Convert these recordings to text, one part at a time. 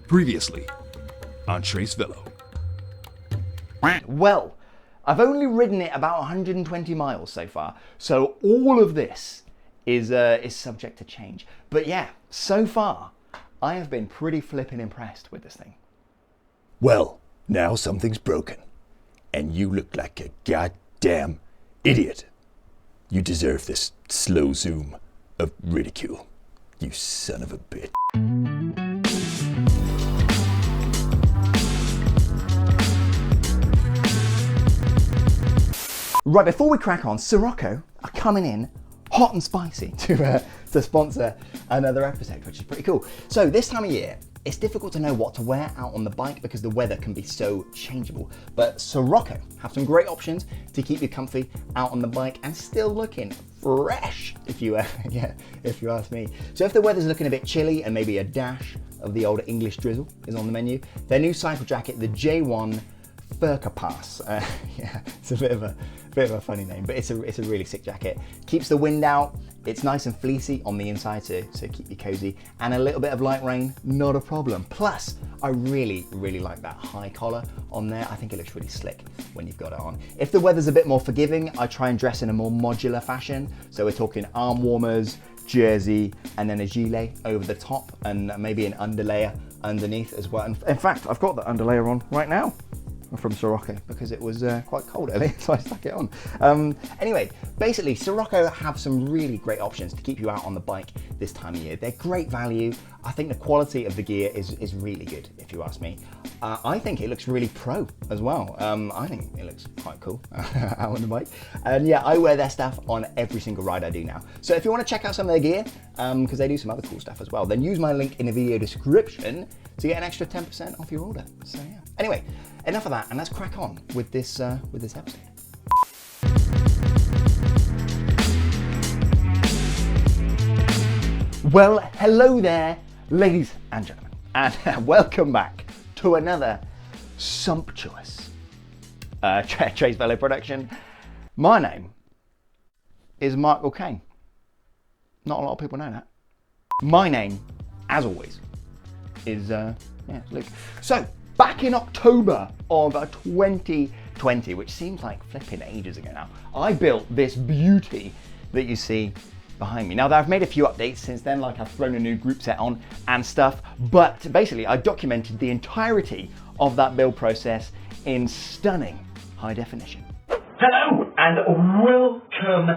Previously on Trace Velo. Well, I've only ridden it about 120 miles so far, so all of this is subject to change. But yeah, so far, I have been pretty flippin' impressed with this thing. Well, now something's broken, and you look like a goddamn idiot. You deserve this slow zoom of ridicule, you son of a bitch. Right, before we crack on, Sirocco are coming in hot and spicy to sponsor another episode, which is pretty cool. So this time of year, it's difficult to know what to wear out on the bike because the weather can be so changeable. But Sirocco have some great options to keep you comfy out on the bike and still looking fresh, if you ask me. So if the weather's looking a bit chilly and maybe a dash of the old English drizzle is on the menu, their new cycle jacket, the J1 Furka Pass. Yeah, it's a bit of a funny name, but it's a really sick jacket. Keeps the wind out. It's nice and fleecy on the inside, so keep you cozy. And a little bit of light rain, not a problem. Plus, I really like that high collar on there. I think it looks really slick when you've got it on. If the weather's a bit more forgiving, I try and dress in a more modular fashion. So we're talking arm warmers, jersey, and then a gilet over the top, and maybe an underlayer underneath as well. And in fact, I've got the underlayer on right now from Sirocco because it was quite cold earlier, so I stuck it on. Anyway, basically Sirocco have some really great options to keep you out on the bike this time of year. They're great value. I think the quality of the gear is really good, if you ask me. I think it looks really pro as well. I think it looks quite cool out on the bike. And yeah, I wear their stuff on every single ride I do now. So if you want to check out some of their gear, because they do some other cool stuff as well, then use my link in the video description to get an extra 10% off your order. So yeah. Anyway, enough of that, and let's crack on with this episode. Well, hello there, ladies and gentlemen, and welcome back to another sumptuous Trace Velo production. My name is Michael Kane. Not a lot of people know that. My name, as always, is Luke. So, back in October of 2020, which seems like flipping ages ago now, I built this beauty that you see behind me. Now, I've made a few updates since then, like I've thrown a new group set on and stuff, but basically I documented the entirety of that build process in stunning high definition. Hello and welcome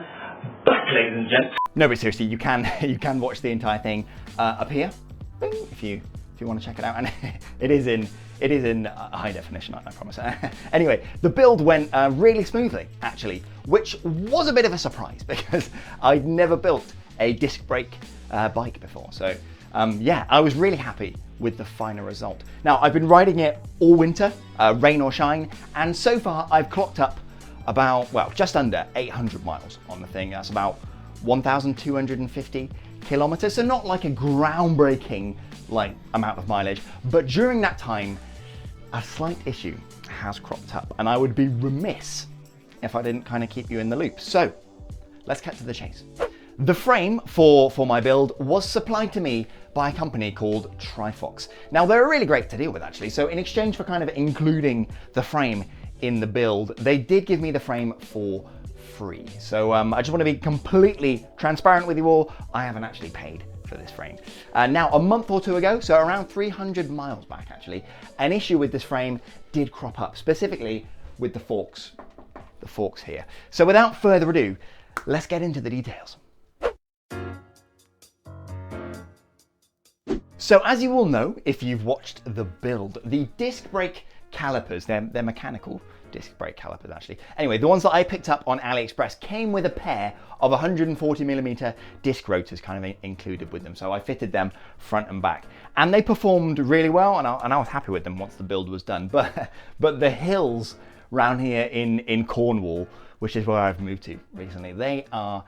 back, ladies and gents. No, but seriously, you can watch the entire thing up here, if you want to check it out, and it is in high definition, I promise. Anyway, the build went really smoothly, actually, which was a bit of a surprise because I'd never built a disc brake bike before. So yeah, I was really happy with the final result. Now, I've been riding it all winter, rain or shine, and so far I've clocked up about, well, just under 800 miles on the thing. That's about 1,250 kilometers, so not like a groundbreaking amount of mileage, but during that time, a slight issue has cropped up, and I would be remiss if I didn't kind of keep you in the loop. So let's cut to the chase. The frame for my build was supplied to me by a company called TriFox. Now, they're really great to deal with, actually. So in exchange for kind of including the frame in the build, they did give me the frame for free. So I just want to be completely transparent with you all. I haven't actually paid for this frame. Now, a month or two ago, so around 300 miles back actually, an issue with this frame did crop up, specifically with the forks here. So without further ado, let's get into the details. So as you all know, if you've watched the build, the disc brake calipers, they're mechanical disc brake calipers actually. Anyway, the ones that I picked up on AliExpress came with a pair of 140mm disc rotors kind of included with them. So I fitted them front and back, and they performed really well, and I was happy with them once the build was done. But the hills round here in Cornwall, which is where I've moved to recently, they are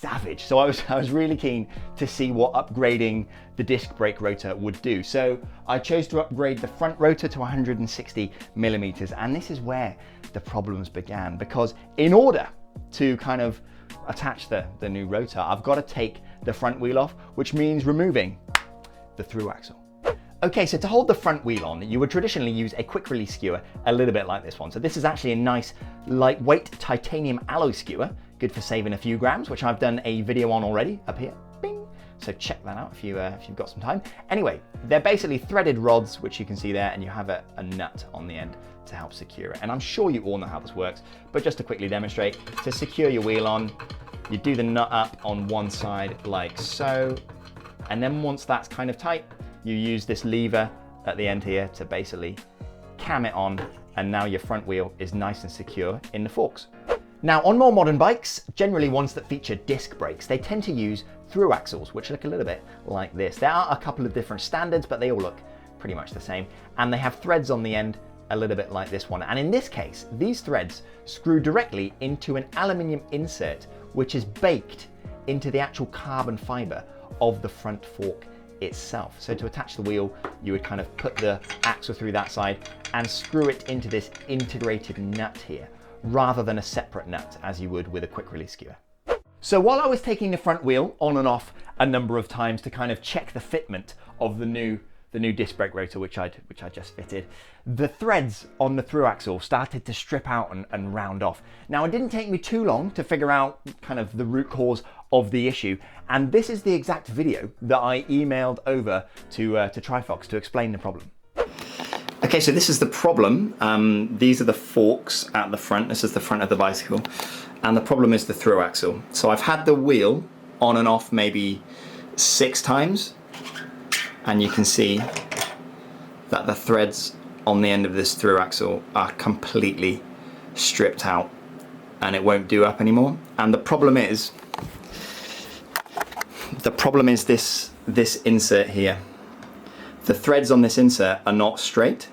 savage. So I was really keen to see what upgrading the disc brake rotor would do. So I chose to upgrade the front rotor to 160mm, and this is where the problems began, because in order to kind of attach the new rotor, I've got to take the front wheel off, which means removing the thru-axle. Okay, so to hold the front wheel on, you would traditionally use a quick release skewer, a little bit like this one. So this is actually a nice lightweight titanium alloy skewer, good for saving a few grams, which I've done a video on already up here. Bing. So check that out if you've got some time. Anyway, they're basically threaded rods, which you can see there, and you have a nut on the end to help secure it. And I'm sure you all know how this works, but just to quickly demonstrate, to secure your wheel on, you do the nut up on one side like so, and then once that's kind of tight, you use this lever at the end here to basically cam it on, and now your front wheel is nice and secure in the forks. Now, on more modern bikes, generally ones that feature disc brakes, they tend to use thru-axles, which look a little bit like this. There are a couple of different standards, but they all look pretty much the same. And they have threads on the end, a little bit like this one. And in this case, these threads screw directly into an aluminium insert, which is baked into the actual carbon fiber of the front fork itself. So to attach the wheel, you would kind of put the axle through that side and screw it into this integrated nut here, rather than a separate nut as you would with a quick release skewer. So while I was taking the front wheel on and off a number of times to kind of check the fitment of the new disc brake rotor, which I just fitted, the threads on the thru axle started to strip out and round off. Now, it didn't take me too long to figure out kind of the root cause of the issue, and this is the exact video that I emailed over to TriFox to explain the problem. Okay, so this is the problem. These are the forks at the front. This is the front of the bicycle. And the problem is the thru axle. So I've had the wheel on and off maybe 6 times. And you can see that the threads on the end of this thru axle are completely stripped out and it won't do up anymore. And the problem is this insert here. The threads on this insert are not straight.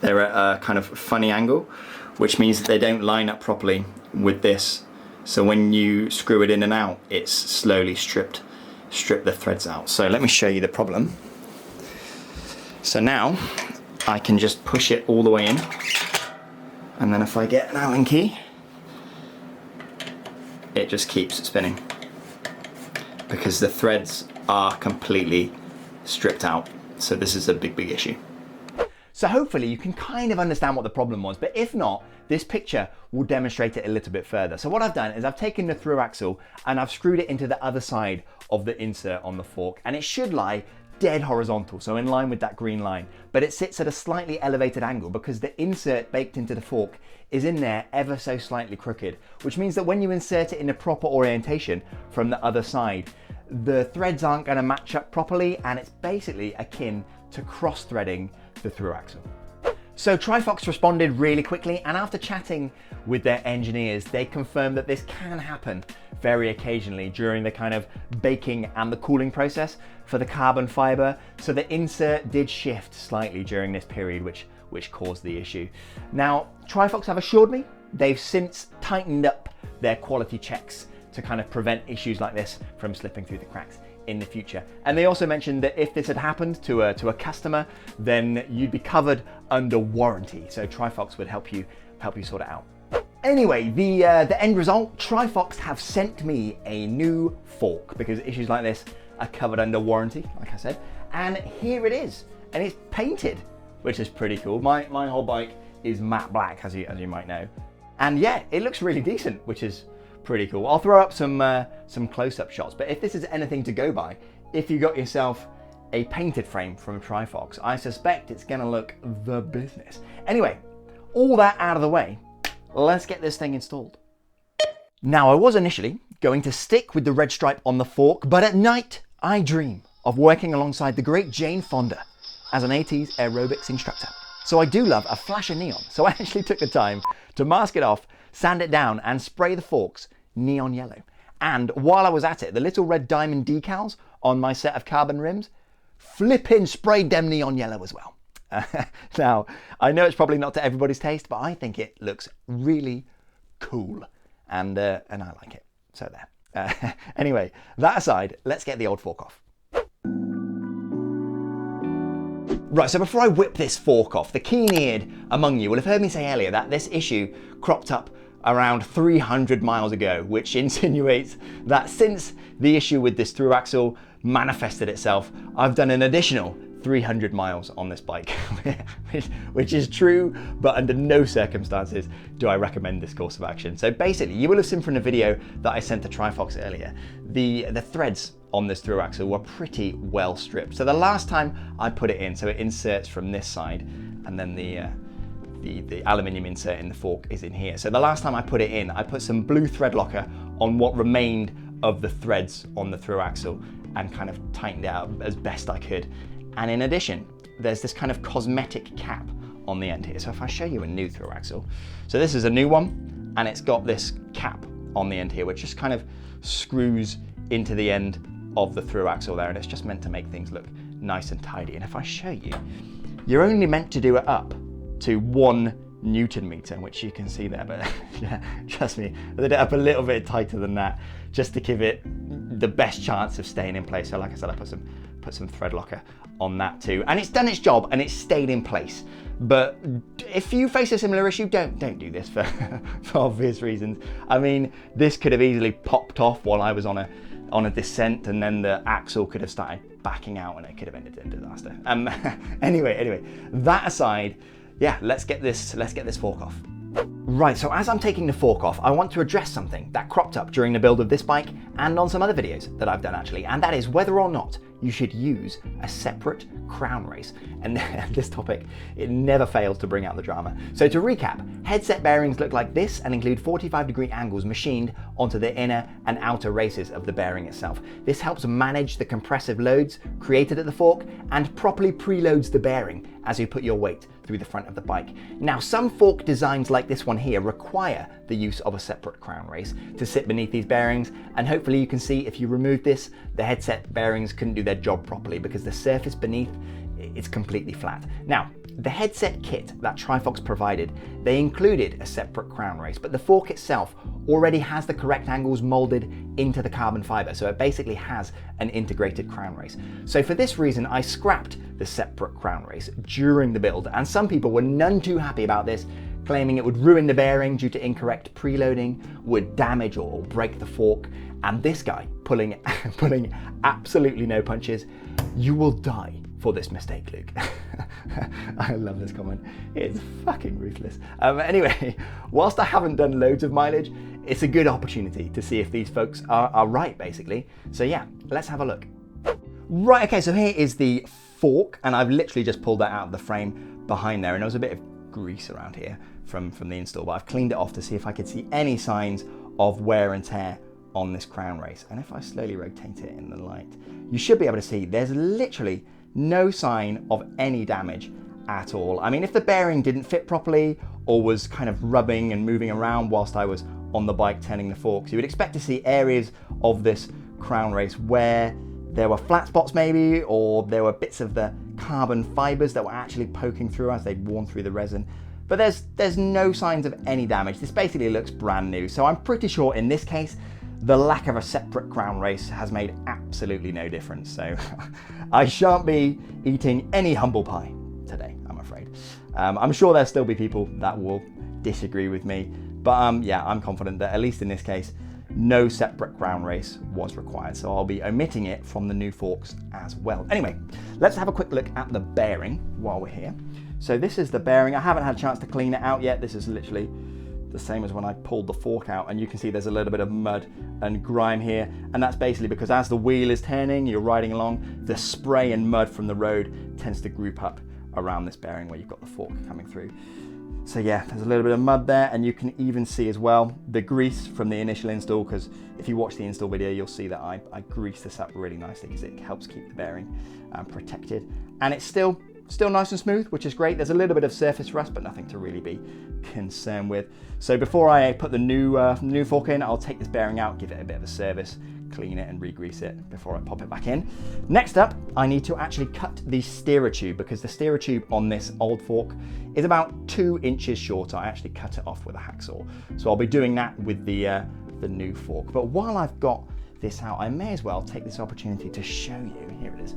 They're at a kind of funny angle, which means that they don't line up properly with this. So when you screw it in and out, it's slowly stripped the threads out. So let me show you the problem. So now I can just push it all the way in. And then if I get an Allen key, it just keeps spinning because the threads are completely stripped out. So this is a big issue. So hopefully you can kind of understand what the problem was, but if not, this picture will demonstrate it a little bit further. So what I've done is I've taken the thru axle and I've screwed it into the other side of the insert on the fork, and it should lie dead horizontal, so in line with that green line, but it sits at a slightly elevated angle because the insert baked into the fork is in there ever so slightly crooked, which means that when you insert it in a proper orientation from the other side, the threads aren't going to match up properly, and it's basically akin to cross-threading the thru axle. So TriFox responded really quickly, and after chatting with their engineers, they confirmed that this can happen very occasionally during the kind of baking and the cooling process for the carbon fiber. So the insert did shift slightly during this period, which caused the issue. Now, TriFox have assured me they've since tightened up their quality checks to kind of prevent issues like this from slipping through the cracks in the future. And they also mentioned that if this had happened to a customer, then you'd be covered under warranty. So TriFox would help you sort it out. Anyway, the end result, TriFox have sent me a new fork because issues like this are covered under warranty, like I said. And here it is, and it's painted, which is pretty cool. My whole bike is matte black, as you might know. And yeah, it looks really decent, which is pretty cool. I'll throw up some close-up shots, but if this is anything to go by, if you got yourself a painted frame from TriFox, I suspect it's gonna look the business. Anyway, all that out of the way, let's get this thing installed. Now, I was initially going to stick with the red stripe on the fork, but at night, I dream of working alongside the great Jane Fonda as an 80s aerobics instructor. So I do love a flash of neon, so I actually took the time to mask it off, sand it down, and spray the forks neon yellow. And while I was at it, the little red diamond decals on my set of carbon rims flipping sprayed them neon yellow as well. Now, I know it's probably not to everybody's taste, but I think it looks really cool, and I like it. So there. Anyway, that aside, let's get the old fork off. Right, so before I whip this fork off, the keen-eared among you will have heard me say earlier that this issue cropped up around 300 miles ago, which insinuates that since the issue with this thru axle manifested itself, I've done an additional 300 miles on this bike, which is true, but under no circumstances do I recommend this course of action. So basically, you will have seen from the video that I sent to TriFox earlier, the threads on this through axle were pretty well stripped. So the last time I put it in, so it inserts from this side, and then the aluminium insert in the fork is in here. So the last time I put it in, I put some blue thread locker on what remained of the threads on the through axle and kind of tightened it out as best I could. And in addition, there's this kind of cosmetic cap on the end here. So if I show you a new through axle, so this is a new one, and it's got this cap on the end here, which just kind of screws into the end of the through axle there, and it's just meant to make things look nice and tidy. And if I show you, you're only meant to do it up to 1 Newton meter, which you can see there, but yeah, trust me, I did it up a little bit tighter than that just to give it the best chance of staying in place. So like I said, I put some thread locker on that too, and it's done its job and it's stayed in place. But if you face a similar issue, don't do this for obvious reasons. I mean, this could have easily popped off while I was on a descent, and then the axle could have started backing out and it could have ended in disaster. Anyway, that aside, yeah, let's get this fork off. Right, so as I'm taking the fork off, I want to address something that cropped up during the build of this bike and on some other videos that I've done actually, and that is whether or not you should use a separate crown race. And this topic, it never fails to bring out the drama. So to recap, headset bearings look like this and include 45-degree angles machined onto the inner and outer races of the bearing itself. This helps manage the compressive loads created at the fork and properly preloads the bearing as you put your weight through the front of the bike. Now, some fork designs like this one here require the use of a separate crown race to sit beneath these bearings, and hopefully you can see if you remove this, the headset bearings couldn't do their job properly because the surface beneath is completely flat. Now, the headset kit that TriFox provided, they included a separate crown race, but the fork itself already has the correct angles molded into the carbon fiber, so it basically has an integrated crown race. So for this reason, I scrapped the separate crown race during the build, and some people were none too happy about this, claiming it would ruin the bearing due to incorrect preloading, would damage or break the fork, and this guy pulling absolutely no punches. You will die for this mistake, Luke. I love this comment. It's fucking ruthless. Anyway, whilst I haven't done loads of mileage, it's a good opportunity to see if these folks are right, basically. So yeah, let's have a look. Right, okay, so here is the fork, and I've literally just pulled that out of the frame behind there, and there was a bit of grease around here from the install, but I've cleaned it off to see if I could see any signs of wear and tear on this crown race. And if I slowly rotate it in the light, you should be able to see there's literally no sign of any damage at all. I mean, if the bearing didn't fit properly or was kind of rubbing and moving around whilst I was on the bike turning the forks, you would expect to see areas of this crown race where there were flat spots maybe, or there were bits of the carbon fibers that were actually poking through as they'd worn through the resin. But there's no signs of any damage. This basically looks brand new. So I'm pretty sure in this case, the lack of a separate crown race has made absolutely no difference. So I shan't be eating any humble pie today, I'm afraid. I'm sure there'll still be people that will disagree with me, but yeah, I'm confident that at least in this case, no separate crown race was required. So I'll be omitting it from the new forks as well. Anyway, let's have a quick look at the bearing while we're here. So this is the bearing. I haven't had a chance to clean it out yet. This is literally the same as when I pulled the fork out, and you can see there's a little bit of mud and grime here, and that's basically because as the wheel is turning, you're riding along, the spray and mud from the road tends to group up around this bearing where you've got the fork coming through. So yeah, there's a little bit of mud there, and you can even see as well the grease from the initial install, because if you watch the install video, you'll see that I greased this up really nicely because it helps keep the bearing protected, and it's still nice and smooth, which is great. There's a little bit of surface rust, but nothing to really be concerned with. So before I put the new fork in, I'll take this bearing out, give it a bit of a service, clean it and re-grease it before I pop it back in. Next up, I need to actually cut the steerer tube, because the steerer tube on this old fork is about 2 inches shorter. I actually cut it off with a hacksaw. So I'll be doing that with the new fork. But while I've got this out, I may as well take this opportunity to show you, here it is,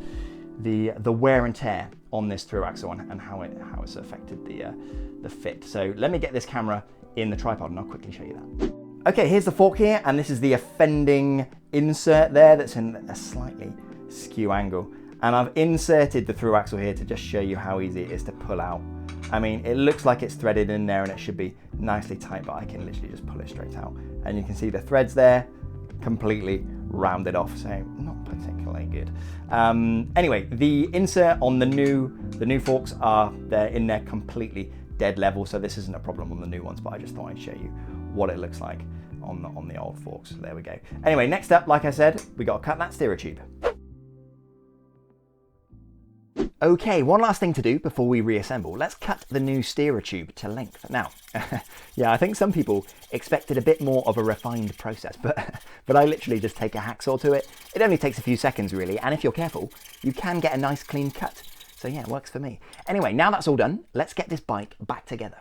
the wear and tear on this through axle and how it's affected the fit. So let me get this camera in the tripod and I'll quickly show you that. Okay, here's the fork here, and this is the offending insert there that's in a slightly skew angle. And I've inserted the through axle here to just show you how easy it is to pull out. I mean, it looks like it's threaded in there and it should be nicely tight, but I can literally just pull it straight out. And you can see the threads there, completely rounded off, so not particularly good. Anyway, the insert on the new forks they're in there completely dead level, so this isn't a problem on the new ones, but I just thought I'd show you what it looks like on the old forks. There we go. Anyway, next up, like I said, we got to cut that steerer tube. Okay, one last thing to do before we reassemble. Let's cut the new steerer tube to length. Now, yeah, I think some people expected a bit more of a refined process, but I literally just take a hacksaw to it. It only takes a few seconds really, and if you're careful, you can get a nice clean cut. So yeah, it works for me. Anyway, now that's all done, let's get this bike back together.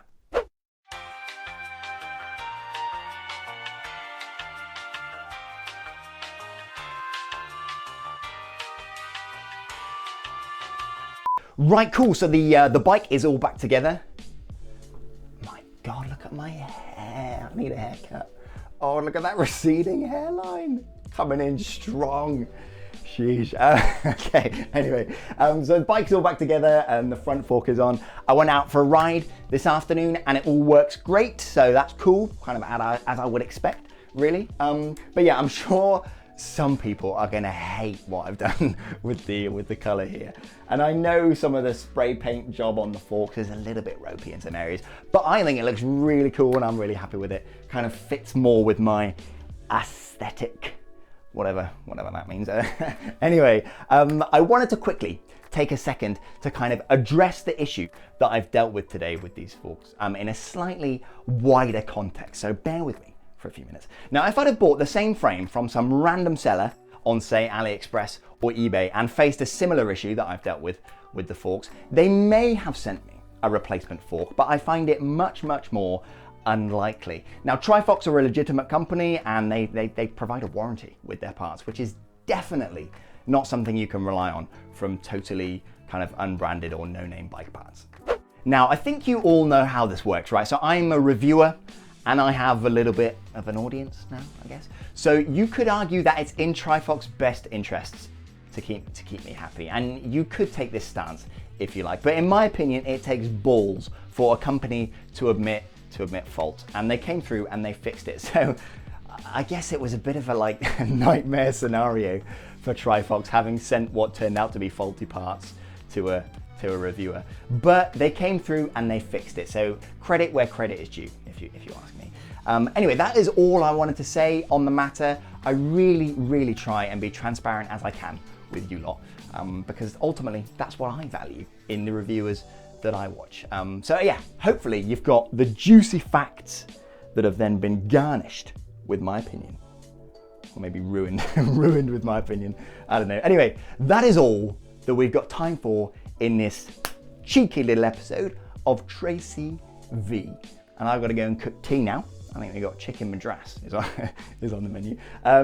Right, cool, so the bike is all back together. My God, look at my hair, I need a haircut. Oh, look at that receding hairline, coming in strong. Sheesh. Okay, anyway, so the bike's all back together and the front fork is on. I went out for a ride this afternoon and it all works great, so that's cool, kind of as I would expect, really. But yeah, I'm sure some people are gonna hate what I've done with the color here. And I know some of the spray paint job on the forks is a little bit ropey in some areas, but I think it looks really cool and I'm really happy with it. Kind of fits more with my aesthetic, whatever that means. Anyway, I wanted to quickly take a second to kind of address the issue that I've dealt with today with these forks in a slightly wider context, so bear with me for a few minutes. Now, if I'd have bought the same frame from some random seller on, say, AliExpress or eBay and faced a similar issue that I've dealt with the forks, they may have sent me a replacement fork, but I find it much more unlikely. Now, TriFox are a legitimate company and they provide a warranty with their parts, which is definitely not something you can rely on from totally kind of unbranded or no-name bike parts. Now, I think you all know how this works, right? So I'm a reviewer and I have a little bit of an audience now, I guess. So you could argue that it's in TriFox's best interests to keep me happy. And you could take this stance if you like. But in my opinion, it takes balls for a company to admit fault. And they came through and they fixed it. So I guess it was a bit of a nightmare scenario for TriFox, having sent what turned out to be faulty parts to a reviewer. But they came through and they fixed it. So credit where credit is due, if you ask me. Anyway, that is all I wanted to say on the matter. I really try and be transparent as I can with you lot, because ultimately that's what I value in the reviewers that I watch. So yeah, hopefully you've got the juicy facts that have then been garnished with my opinion, or maybe ruined with my opinion. I don't know. Anyway, that is all that we've got time for in this cheeky little episode of Tracy V. And I've got to go and cook tea now. I think we got chicken madras is on the menu.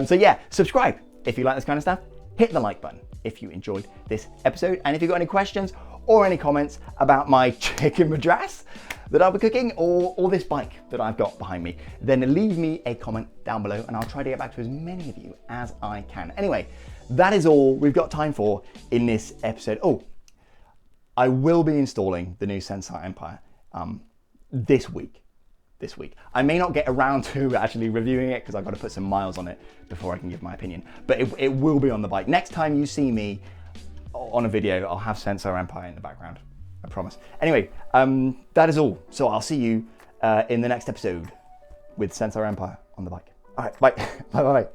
So yeah, subscribe if you like this kind of stuff. Hit the like button if you enjoyed this episode. And if you've got any questions or any comments about my chicken madras that I'll be cooking or this bike that I've got behind me, then leave me a comment down below and I'll try to get back to as many of you as I can. Anyway, that is all we've got time for in this episode. Oh, I will be installing the new Sensei Empire this week. I may not get around to actually reviewing it because I've got to put some miles on it before I can give my opinion, but it will be on the bike. Next time you see me on a video, I'll have Sensei Empire in the background, I promise. Anyway, that is all. So I'll see you in the next episode with Sensei Empire on the bike. All right, bye. Bye.